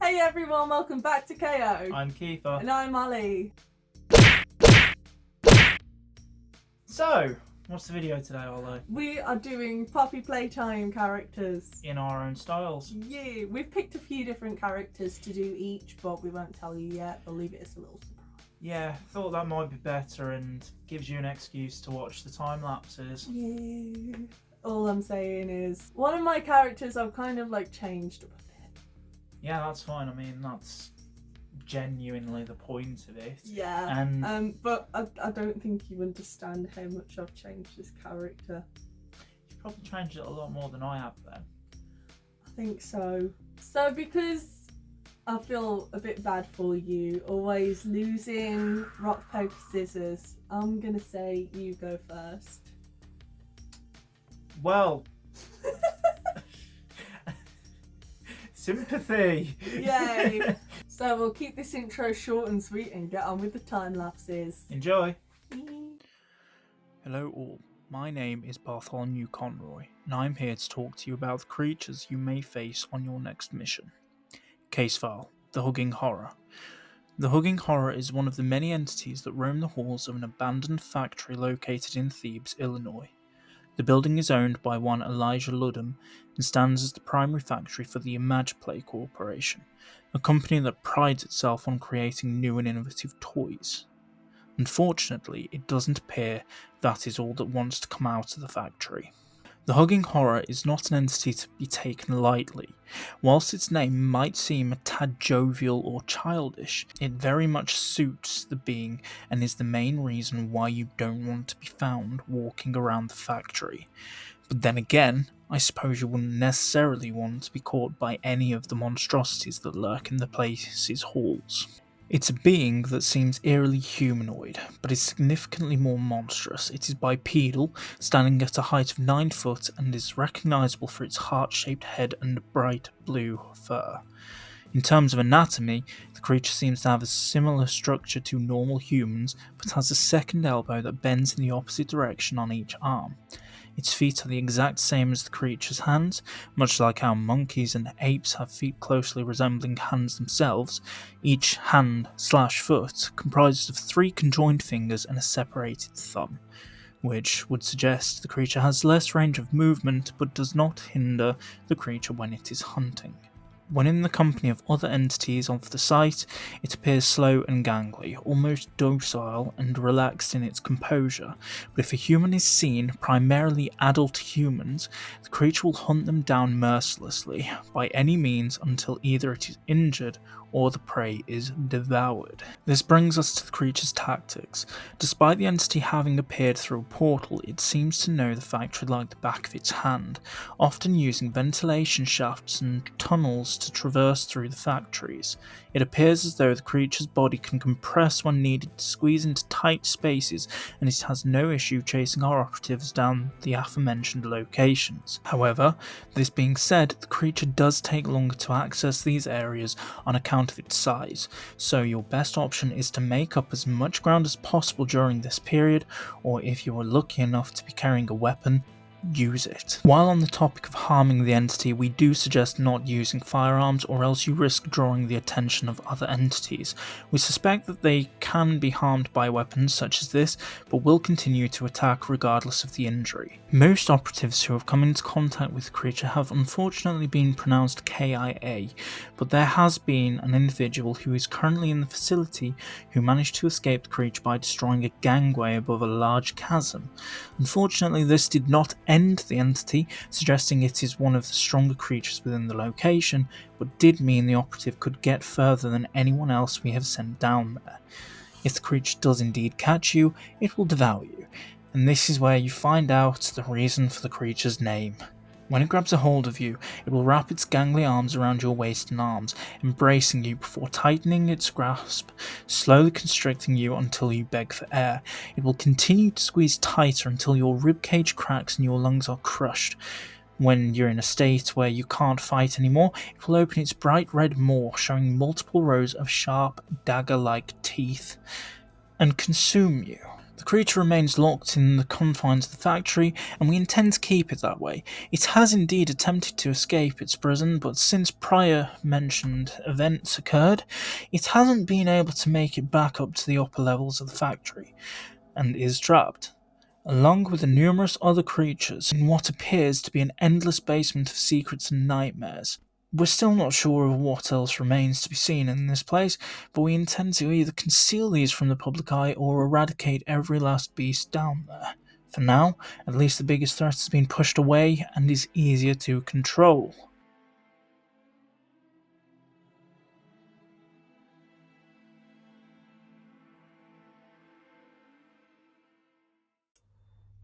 Hey everyone, welcome back to KO. I'm Kiefer. And I'm Ollie. So, what's the video today, Ollie? We are doing Poppy Playtime characters. In our own styles. Yeah, we've picked a few different characters to do each, but we won't tell you yet. We'll leave it as a little surprise. Yeah, thought that might be better and gives you an excuse to watch the time lapses. Yeah. All I'm saying is, one of my characters I've kind of like changed up a bit. Yeah, that's fine. I mean, that's genuinely the point of it. Yeah. And but I don't think you understand how much I've changed this character. you've probably changed it a lot more than I have then. I think so. So because I feel a bit bad for you, always losing rock, paper, scissors, I'm gonna say you go first. Well, sympathy. Yay! So we'll keep this intro short and sweet and get on with the time lapses. Enjoy. Hello all, my name is Bartholomew Conroy, and I'm here to talk to you about the creatures you may face on your next mission. Case file, the Hugging Horror. The Hugging Horror is one of the many entities that roam the halls of an abandoned factory located in Thebes, Illinois. The building is owned by one Elijah Ludham and stands as the primary factory for the ImagePlay Corporation, a company that prides itself on creating new and innovative toys. Unfortunately, it doesn't appear that is all that wants to come out of the factory. The Hugging Horror is not an entity to be taken lightly. Whilst its name might seem a tad jovial or childish, it very much suits the being and is the main reason why you don't want to be found walking around the factory. But then again, I suppose you wouldn't necessarily want to be caught by any of the monstrosities that lurk in the place's halls. It's a being that seems eerily humanoid, but is significantly more monstrous. It is bipedal, standing at a height of 9 foot, and is recognisable for its heart-shaped head and bright blue fur. In terms of anatomy, the creature seems to have a similar structure to normal humans, but has a second elbow that bends in the opposite direction on each arm. Its feet are the exact same as the creature's hands, much like how monkeys and apes have feet closely resembling hands themselves. Each hand/foot comprises of 3 conjoined fingers and a separated thumb, which would suggest the creature has less range of movement but does not hinder the creature when it is hunting. When in the company of other entities of the site, it appears slow and gangly, almost docile and relaxed in its composure, but if a human is seen, primarily adult humans, the creature will hunt them down mercilessly, by any means until either it is injured or the prey is devoured. This brings us to the creature's tactics. Despite the entity having appeared through a portal, it seems to know the factory like the back of its hand, often using ventilation shafts and tunnels to traverse through the factories. It appears as though the creature's body can compress when needed to squeeze into tight spaces, and it has no issue chasing our operatives down the aforementioned locations. However, this being said, the creature does take longer to access these areas on account of its size, so your best option is to make up as much ground as possible during this period, or if you are lucky enough to be carrying a weapon, use it. While on the topic of harming the entity, we do suggest not using firearms, or else you risk drawing the attention of other entities. We suspect that they can be harmed by weapons such as this, but will continue to attack regardless of the injury. Most operatives who have come into contact with the creature have unfortunately been pronounced KIA, but there has been an individual who is currently in the facility who managed to escape the creature by destroying a gangway above a large chasm. Unfortunately, this did not end the entity, suggesting it is one of the stronger creatures within the location, but did mean the operative could get further than anyone else we have sent down there. If the creature does indeed catch you, it will devour you, and this is where you find out the reason for the creature's name. When it grabs a hold of you, it will wrap its gangly arms around your waist and arms, embracing you before tightening its grasp, slowly constricting you until you beg for air. It will continue to squeeze tighter until your ribcage cracks and your lungs are crushed. When you're in a state where you can't fight anymore, it will open its bright red maw, showing multiple rows of sharp, dagger-like teeth, and consume you. The creature remains locked in the confines of the factory, and we intend to keep it that way. It has indeed attempted to escape its prison, but since prior mentioned events occurred, it hasn't been able to make it back up to the upper levels of the factory, and is trapped, along with the numerous other creatures, in what appears to be an endless basement of secrets and nightmares. We're still not sure of what else remains to be seen in this place, but we intend to either conceal these from the public eye or eradicate every last beast down there. For now, at least the biggest threat has been pushed away and is easier to control.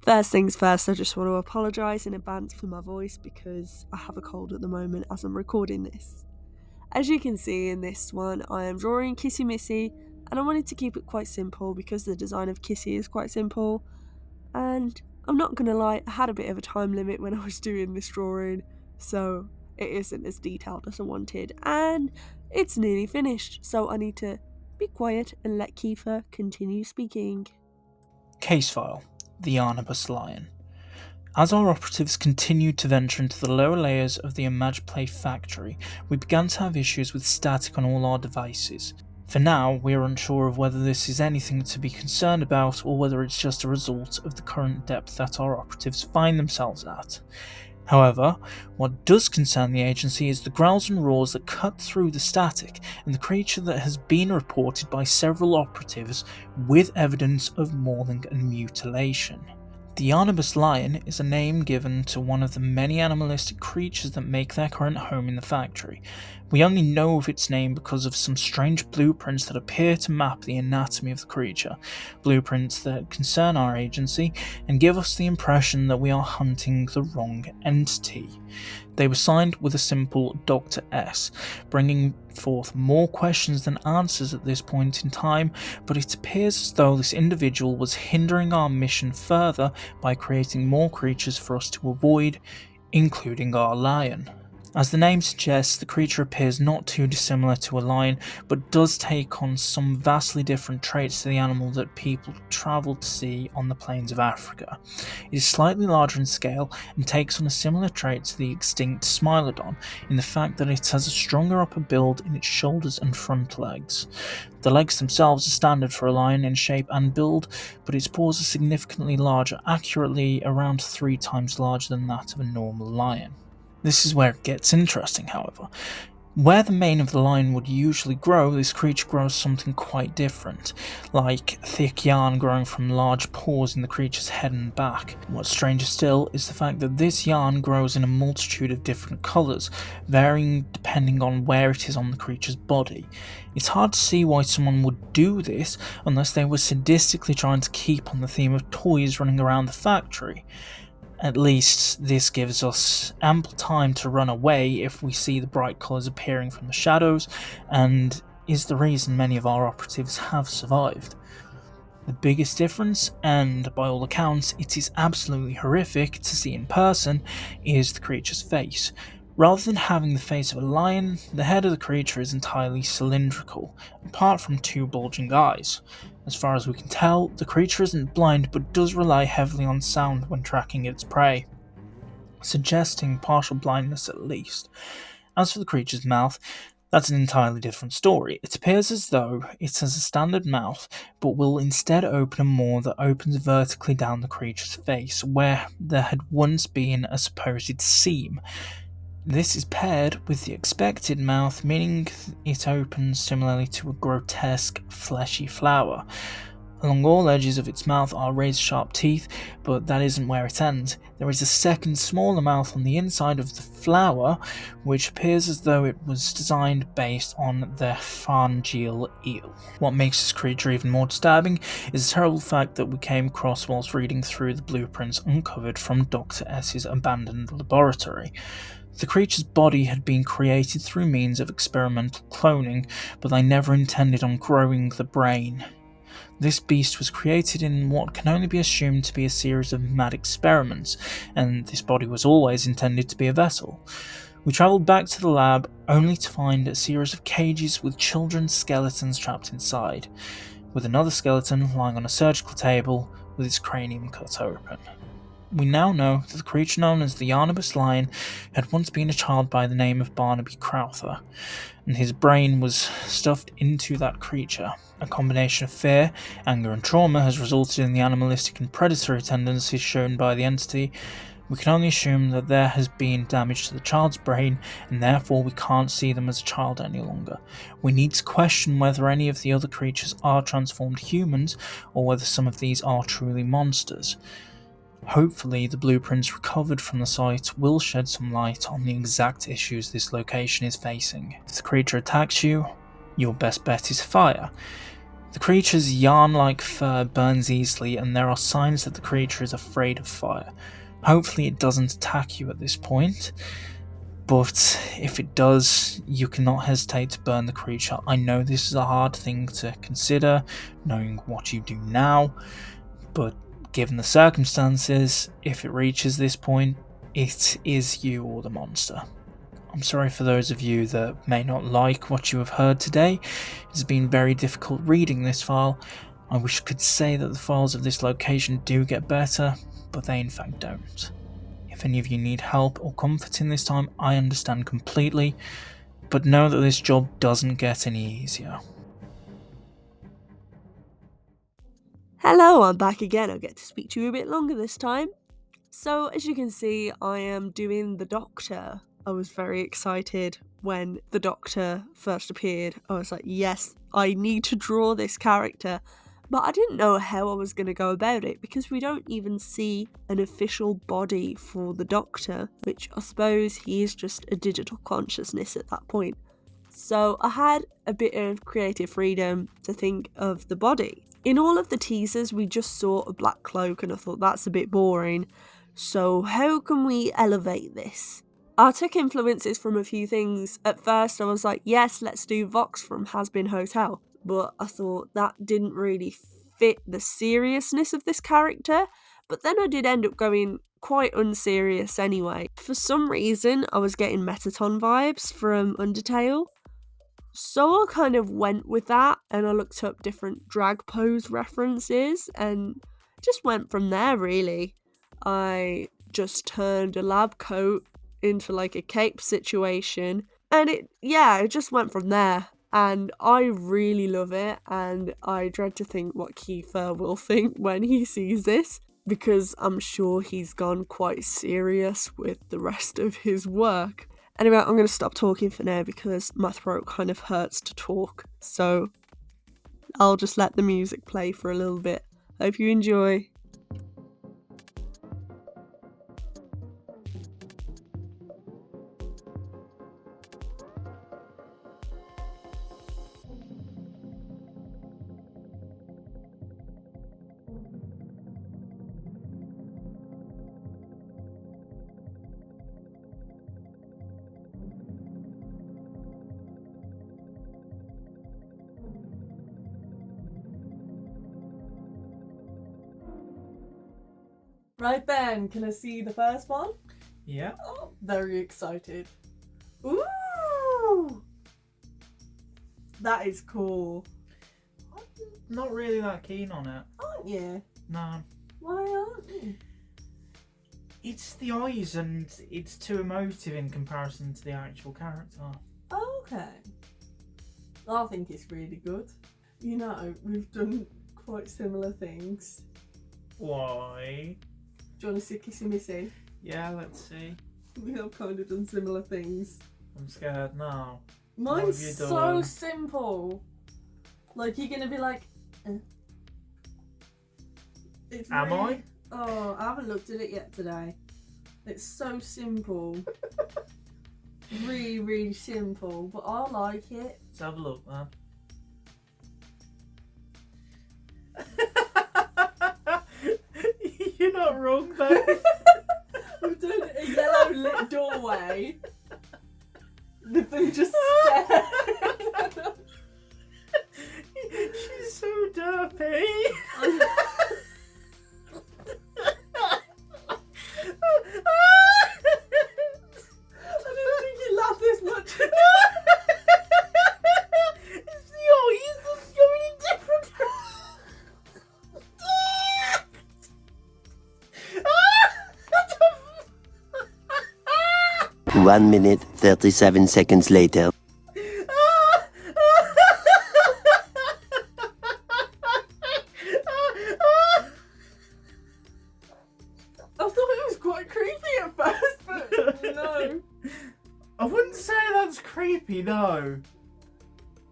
First things first, I just want to apologise in advance for my voice because I have a cold at the moment as I'm recording this. As you can see in this one, I am drawing Kissy Missy, and I wanted to keep it quite simple because the design of Kissy is quite simple. And I'm not gonna lie, I had a bit of a time limit when I was doing this drawing, so it isn't as detailed as I wanted, and it's nearly finished, so I need to be quiet and let Kiefer continue speaking. Case file: The Arnibus Lion. As our operatives continued to venture into the lower layers of the ImagePlay factory, we began to have issues with static on all our devices. For now, we are unsure of whether this is anything to be concerned about or whether it's just a result of the current depth that our operatives find themselves at. However, what does concern the agency is the growls and roars that cut through the static, and the creature that has been reported by several operatives with evidence of mauling and mutilation. The Arnibus Lion is a name given to one of the many animalistic creatures that make their current home in the factory. We only know of its name because of some strange blueprints that appear to map the anatomy of the creature, blueprints that concern our agency and give us the impression that we are hunting the wrong entity. They were signed with a simple Dr. S, bringing forth more questions than answers at this point in time, but it appears as though this individual was hindering our mission further by creating more creatures for us to avoid, including our lion. As the name suggests, the creature appears not too dissimilar to a lion, but does take on some vastly different traits to the animal that people travel to see on the plains of Africa. It is slightly larger in scale and takes on a similar trait to the extinct Smilodon in the fact that it has a stronger upper build in its shoulders and front legs. The legs themselves are standard for a lion in shape and build, but its paws are significantly larger, accurately around 3 times larger than that of a normal lion. This is where it gets interesting, however. Where the mane of the lion would usually grow, this creature grows something quite different, like thick yarn growing from large paws in the creature's head and back. What's stranger still is the fact that this yarn grows in a multitude of different colours, varying depending on where it is on the creature's body. It's hard to see why someone would do this unless they were sadistically trying to keep on the theme of toys running around the factory. At least, this gives us ample time to run away if we see the bright colours appearing from the shadows, and is the reason many of our operatives have survived. The biggest difference, and by all accounts it is absolutely horrific to see in person, is the creature's face. Rather than having the face of a lion, the head of the creature is entirely cylindrical, apart from 2 bulging eyes. As far as we can tell, the creature isn't blind but does rely heavily on sound when tracking its prey, suggesting partial blindness at least. As for the creature's mouth, that's an entirely different story. It appears as though it has a standard mouth, but will instead open a maw that opens vertically down the creature's face, where there had once been a supposed seam. This is paired with the expected mouth, meaning it opens similarly to a grotesque, fleshy flower. Along all edges of its mouth are razor-sharp teeth, but that isn't where it ends. There is a second smaller mouth on the inside of the flower, which appears as though it was designed based on the pharyngeal eel. What makes this creature even more disturbing is the terrible fact that we came across whilst reading through the blueprints uncovered from Dr. S's abandoned laboratory. The creature's body had been created through means of experimental cloning, but they never intended on growing the brain. This beast was created in what can only be assumed to be a series of mad experiments, and this body was always intended to be a vessel. We travelled back to the lab only to find a series of cages with children's skeletons trapped inside. with another skeleton lying on a surgical table with its cranium cut open. We now know that the creature known as the Yarnibus Lion had once been a child by the name of Barnaby Crowther, and his brain was stuffed into that creature. A combination of fear, anger, and trauma has resulted in the animalistic and predatory tendencies shown by the entity. We can only assume that there has been damage to the child's brain, and therefore we can't see them as a child any longer. We need to question whether any of the other creatures are transformed humans, or whether some of these are truly monsters. Hopefully, the blueprints recovered from the site will shed some light on the exact issues this location is facing. If the creature attacks you, your best bet is fire. The creature's yarn-like fur burns easily, and there are signs that the creature is afraid of fire. Hopefully it doesn't attack you at this point, but if it does, you cannot hesitate to burn the creature. I know this is a hard thing to consider, knowing what you do now, but given the circumstances, if it reaches this point, it is you or the monster. I'm sorry for those of you that may not like what you have heard today. It's been very difficult reading this file. I wish I could say that the files of this location do get better, but they in fact don't. If any of you need help or comfort in this time, I understand completely, but know that this job doesn't get any easier. Hello, I'm back again. I'll get to speak to you a bit longer this time. So, as you can see, I am doing the Doctor. I was very excited when the Doctor first appeared. I was like, yes, I need to draw this character. But I didn't know how I was going to go about it because we don't even see an official body for the Doctor, which I suppose he is just a digital consciousness at that point. So I had a bit of creative freedom to think of the body. In all of the teasers, we just saw a black cloak and I thought that's a bit boring. So how can we elevate this? I took influences from a few things. At first I was like, yes, let's do Vox from Has Been Hotel. But I thought that didn't really fit the seriousness of this character. But then I did end up going quite unserious anyway. For some reason, I was getting Metaton vibes from Undertale. So I kind of went with that and I looked up different drag pose references and just went from there really. I just turned a lab coat into like a cape situation and it just went from there. And I really love it and I dread to think what Kiefer will think when he sees this because I'm sure he's gone quite serious with the rest of his work. Anyway, I'm going to stop talking for now because my throat kind of hurts to talk. So I'll just let the music play for a little bit. Hope you enjoy. Right then, can I see the first one? Yeah. Oh, very excited. Ooh! That is cool. I'm not really that keen on it. Aren't you? No. Why aren't you? It's the eyes and it's too emotive in comparison to the actual character. Okay. I think it's really good. You know, we've done quite similar things. Why? Do you want to see Kissy Missy? Yeah, let's see. We have kind of done similar things. I'm scared now. Mine's have you so done? simple. Like, you're going to be like... It's Am I? Oh, I haven't looked at it yet today. It's so simple. Really, really simple. But I like it. Let's have a look, man. You're not wrong, though. We've done a yellow lit doorway. With them just staring. She's so derpy. I don't think you laugh this much. It's the eyes that's going in different. 1 minute, 37 seconds later. I thought it was quite creepy at first, but no. I wouldn't say that's creepy, no.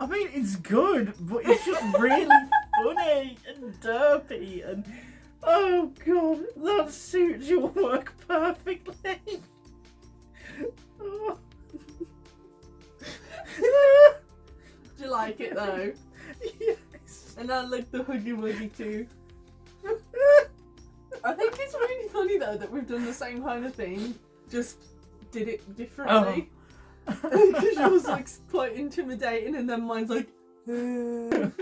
I mean, it's good, but it's just really funny and derpy and... Oh god, that suits your work perfectly. Oh. Do you like it though? Yes. And I like the Huggy Wuggy too. I think it's really funny though that we've done the same kind of thing, just did it differently. Because yours like quite intimidating and then mine's like... You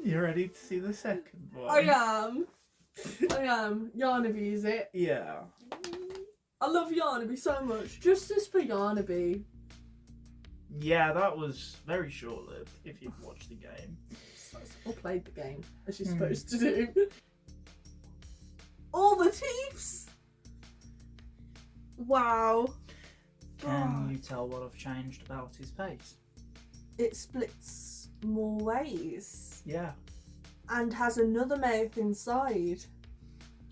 ready to see the second one? I am. Yarnaby, is it? Yeah. I love Yarnaby so much. Justice for Yarnaby. Yeah, that was very short-lived, if you've watched the game. Or played the game, as you're supposed to do. All the teeths! Wow. Can you tell what I've changed about his face? It splits more ways. Yeah. And has another mouth inside.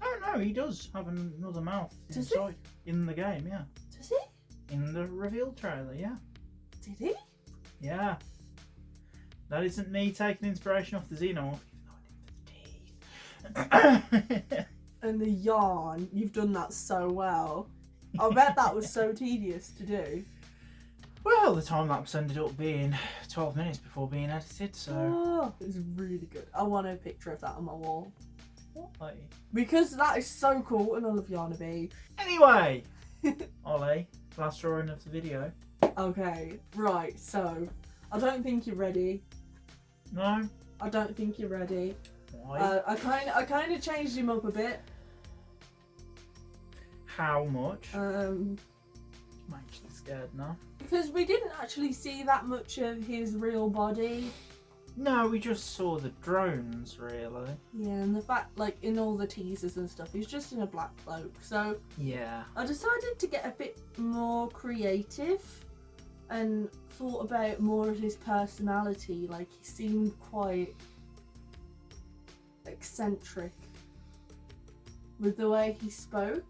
Oh no, he does have another mouth Does inside in the game, yeah. Does he? In the reveal trailer, yeah. Did he? Yeah. That isn't me taking inspiration off the Xenomorph, even though I did for the teeth. And the yarn, you've done that so well. I bet that was so tedious to do. Well, the time lapse ended up being 12 minutes before being edited, so... Oh, it was really good. I want a picture of that on my wall. Why? Because that is so cool and I love Yarnaby. Anyway! Ollie, last drawing of the video. Okay, right, so I don't think you're ready. No? I don't think you're ready. Why? I kind of changed him up a bit. How much? Um, I'm actually scared now. because we didn't actually see that much of his real body. No, we just saw the drones, really. Yeah, and the fact, like, in all the teasers and stuff, he's just in a black cloak. So Yeah. I decided to get a bit more creative and thought about more of his personality. Like, he seemed quite eccentric with the way he spoke.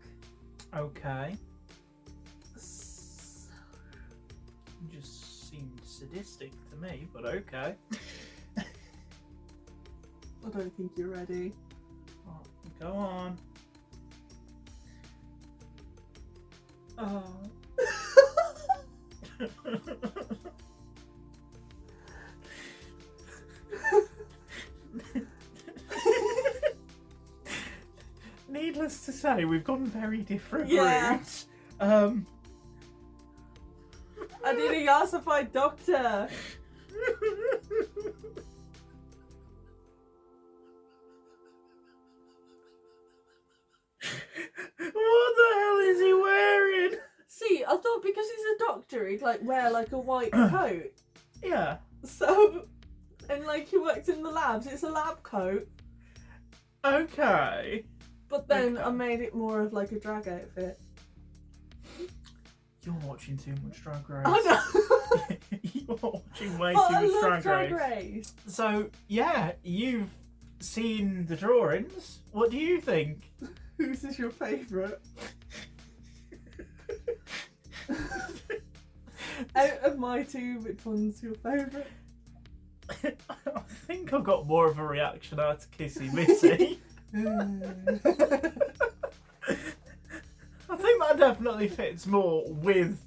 Okay. Just seemed sadistic to me, but okay. I don't think you're ready. Oh, go on. Oh. Needless to say, we've gone very different routes. I need a yassified doctor. What the hell is he wearing? See, I thought because he's a doctor, he'd like wear like a white coat. Yeah. So, and like he works in the labs, it's a lab coat. Okay. But then Okay. I made it more of like a drag outfit. You're watching too much Drag Race. I know. You're watching way But too I much love Drag Race. So, yeah, you've seen the drawings. What do you think? Whose is your favourite? Out of my two, which one's your favourite? I think I got more of a reaction out to Kissy Missy. I think that definitely fits more with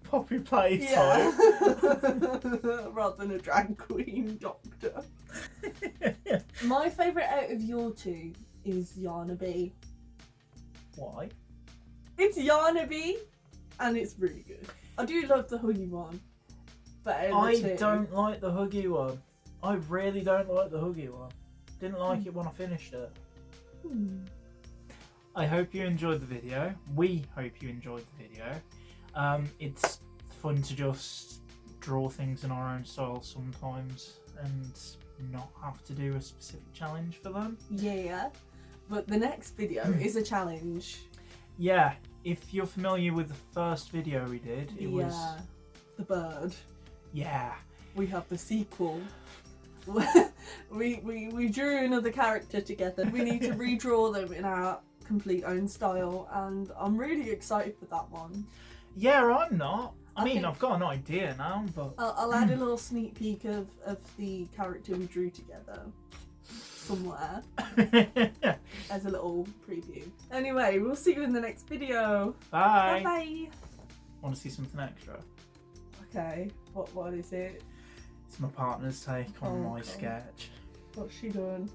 Poppy Playtime. Yeah. Rather than a drag queen doctor. My favourite out of your two is Yarnaby. Why? It's Yarnaby, and it's really good. I do love the Huggy one, but out of the I two, don't like the Huggy one. I really don't like the Huggy one. Didn't like it when I finished it. I hope you enjoyed the video. We hope you enjoyed the video. It's fun to just draw things in our own style sometimes and not have to do a specific challenge for them. Yeah, but the next video is a challenge. Yeah, if you're familiar with the first video we did, it was... the bird. Yeah. We have the sequel. we drew another character together. We need to redraw them in our complete own style, and I'm really excited for that one. Yeah, I'm not. I mean, think- I've got an idea now, but... I'll add a little sneak peek of the character we drew together somewhere as a little preview. Anyway, we'll see you in the next video. Bye. Bye. Want to see something extra? Okay, what is it? It's my partner's take on Oh, my God. sketch. What's she doing?